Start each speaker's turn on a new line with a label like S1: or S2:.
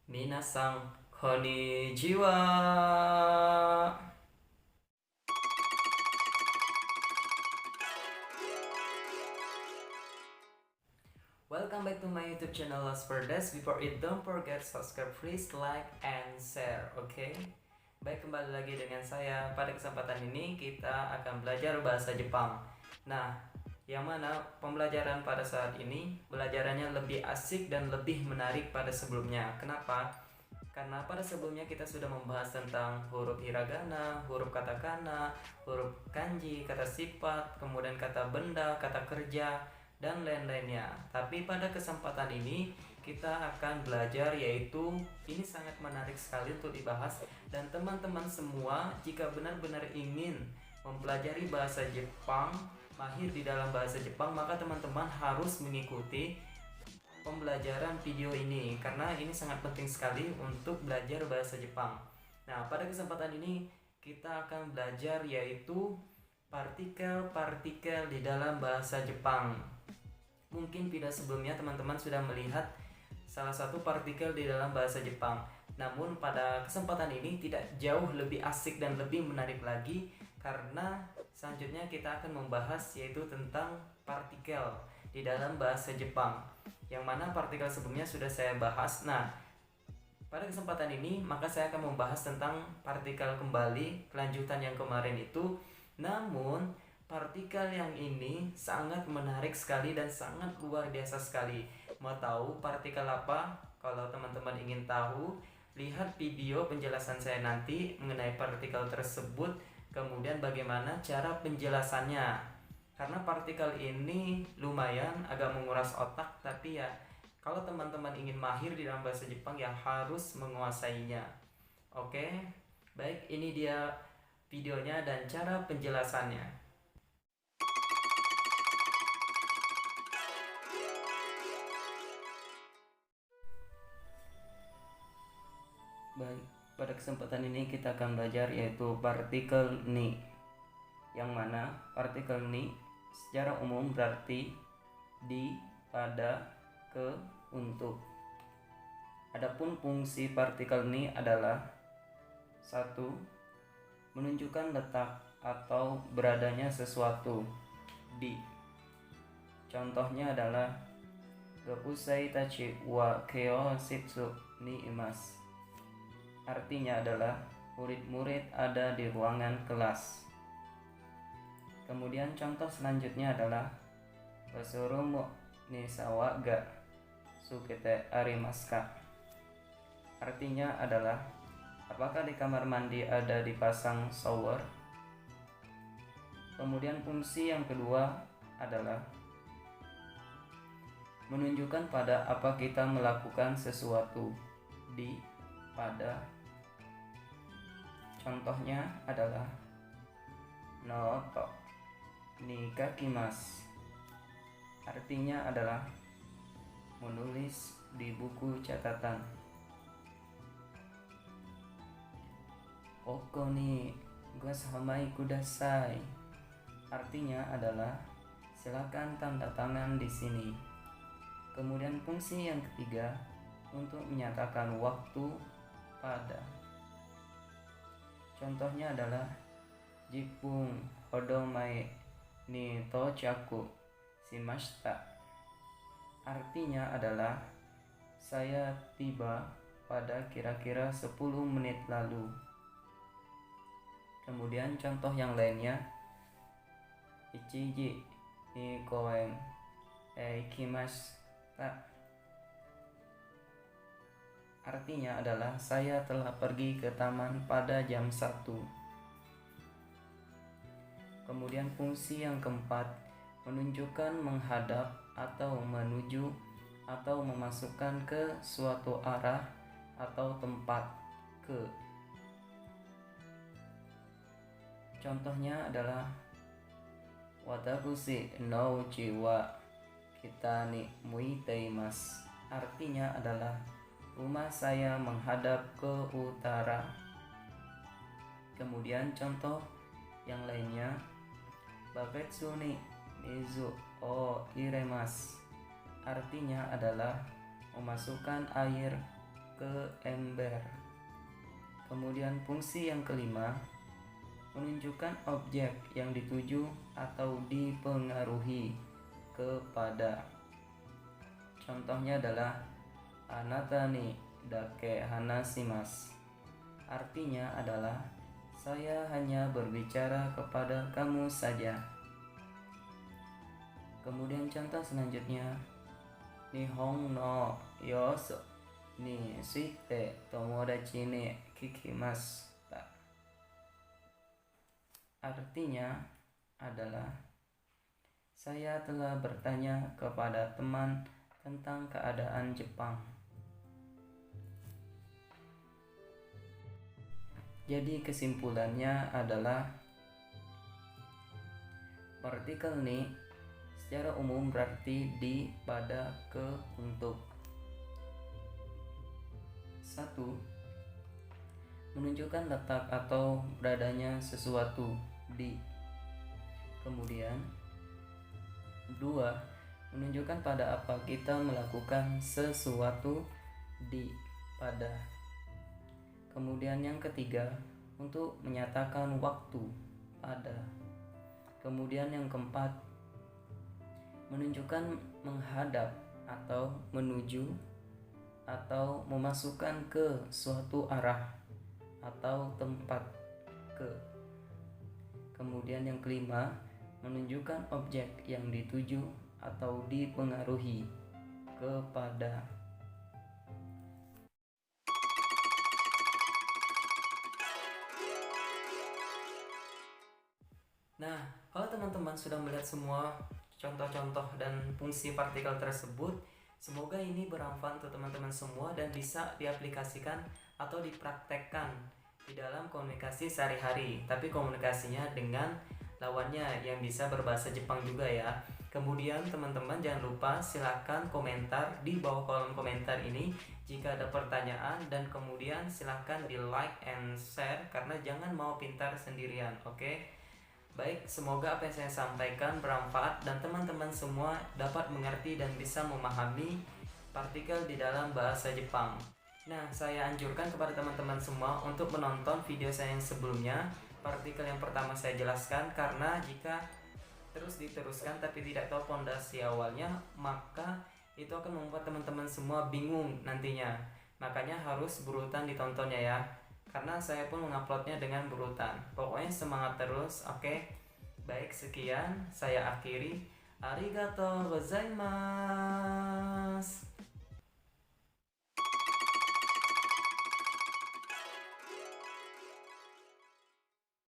S1: Minasang konnichiwa. Welcome back to my YouTube channel Lost for Days. Before it, don't forget subscribe, please like and share, okay? Baik, kembali lagi dengan saya. Pada kesempatan ini kita akan belajar bahasa Jepang. Nah, yang mana pembelajaran pada saat ini belajarannya lebih asik dan lebih menarik pada sebelumnya. Kenapa? Karena pada sebelumnya kita sudah membahas tentang huruf hiragana, huruf katakana, huruf kanji, kata sifat, kemudian kata benda, kata kerja, dan lain-lainnya. Tapi pada kesempatan ini kita akan belajar, yaitu ini sangat menarik sekali untuk dibahas. Dan teman-teman semua, jika benar-benar ingin mempelajari bahasa Jepang, mahir di dalam bahasa Jepang, maka teman-teman harus mengikuti pembelajaran video ini karena ini sangat penting sekali untuk belajar bahasa Jepang. Nah, pada kesempatan ini kita akan belajar yaitu partikel-partikel di dalam bahasa Jepang. Mungkin video sebelumnya teman-teman sudah melihat salah satu partikel di dalam bahasa Jepang. Namun pada kesempatan ini tidak jauh lebih asik dan lebih menarik lagi karena selanjutnya kita akan membahas yaitu tentang partikel di dalam bahasa Jepang, yang mana partikel sebelumnya sudah saya bahas. Nah, pada kesempatan ini maka saya akan membahas tentang partikel kembali, kelanjutan yang kemarin itu. Namun partikel yang ini sangat menarik sekali dan sangat luar biasa sekali. Mau tahu partikel apa? Kalau teman-teman ingin tahu, lihat video penjelasan saya nanti mengenai partikel tersebut, kemudian bagaimana cara penjelasannya. Karena partikel ini lumayan agak menguras otak, tapi ya kalau teman-teman ingin mahir di dalam bahasa Jepang ya harus menguasainya. Oke, baik, ini dia videonya dan cara penjelasannya. Baik, pada kesempatan ini kita akan belajar yaitu partikel ni, yang mana partikel ni secara umum berarti di, pada, ke, untuk. Adapun fungsi partikel ni adalah 1. Menunjukkan letak atau beradanya sesuatu di. Contohnya adalah Gopusei tachi wa keo shitsu ni imasu. Artinya adalah murid-murid ada di ruangan kelas. Kemudian contoh selanjutnya adalah Basoromo ni sawa ga sukete arimasu ka. Artinya adalah apakah di kamar mandi ada dipasang shower? Kemudian fungsi yang kedua adalah menunjukkan pada apa kita melakukan sesuatu di, pada. Contohnya adalah noto ni kakimasu. Artinya adalah menulis di buku catatan. Koko ni gosamai kudasai. Artinya adalah silakan tanda tangan di sini. Kemudian fungsi yang ketiga untuk menyatakan waktu pada. Contohnya adalah Jipung hodomae ni tochaku shimashita. Artinya adalah saya tiba pada kira-kira 10 menit lalu. Kemudian contoh yang lainnya Ichiji ni koen ikimashita. Artinya adalah saya telah pergi ke taman pada jam 1. Kemudian fungsi yang keempat menunjukkan menghadap atau menuju atau memasukkan ke suatu arah atau tempat ke. Contohnya adalah Watakushi no uchi wa kita ni muiteimasu. Artinya adalah rumah saya menghadap ke utara. Kemudian contoh yang lainnya Baketsu ni mizu o iremasu. Artinya adalah memasukkan air ke ember. Kemudian fungsi yang kelima, menunjukkan objek yang dituju atau dipengaruhi kepada. Contohnya adalah anata ni dake hanashimasu. Artinya adalah saya hanya berbicara kepada kamu saja. Kemudian contoh selanjutnya, Nihon no yosu ni suite tomodachi ni kikimasu. Artinya adalah saya telah bertanya kepada teman tentang keadaan Jepang. Jadi kesimpulannya adalah partikel ni secara umum berarti di, pada, ke, untuk. 1. Menunjukkan letak atau beradanya sesuatu di. Kemudian 2. Menunjukkan pada apa kita melakukan sesuatu di, pada. Kemudian yang ketiga, untuk menyatakan waktu, pada. Kemudian yang keempat, menunjukkan menghadap atau menuju atau memasukkan ke suatu arah atau tempat, ke. Kemudian yang kelima, menunjukkan objek yang dituju atau dipengaruhi kepada. Nah, kalau teman-teman sudah melihat semua contoh-contoh dan fungsi partikel tersebut, semoga ini bermanfaat untuk teman-teman semua dan bisa diaplikasikan atau dipraktekkan di dalam komunikasi sehari-hari. Tapi komunikasinya dengan lawannya yang bisa berbahasa Jepang juga ya. Kemudian teman-teman jangan lupa silakan komentar di bawah kolom komentar ini jika ada pertanyaan, dan kemudian silakan di like and share karena jangan mau pintar sendirian, oke? Baik, semoga apa yang saya sampaikan bermanfaat dan teman-teman semua dapat mengerti dan bisa memahami partikel di dalam bahasa Jepang. Nah, saya anjurkan kepada teman-teman semua untuk menonton video saya yang sebelumnya, partikel yang pertama saya jelaskan, karena jika terus diteruskan tapi tidak tahu fondasi awalnya, maka itu akan membuat teman-teman semua bingung nantinya. Makanya harus berurutan ditontonnya ya, karena saya pun menguploadnya dengan berurutan. Pokoknya semangat terus, oke? Baik, sekian saya akhiri. Arigatou gozaimasu.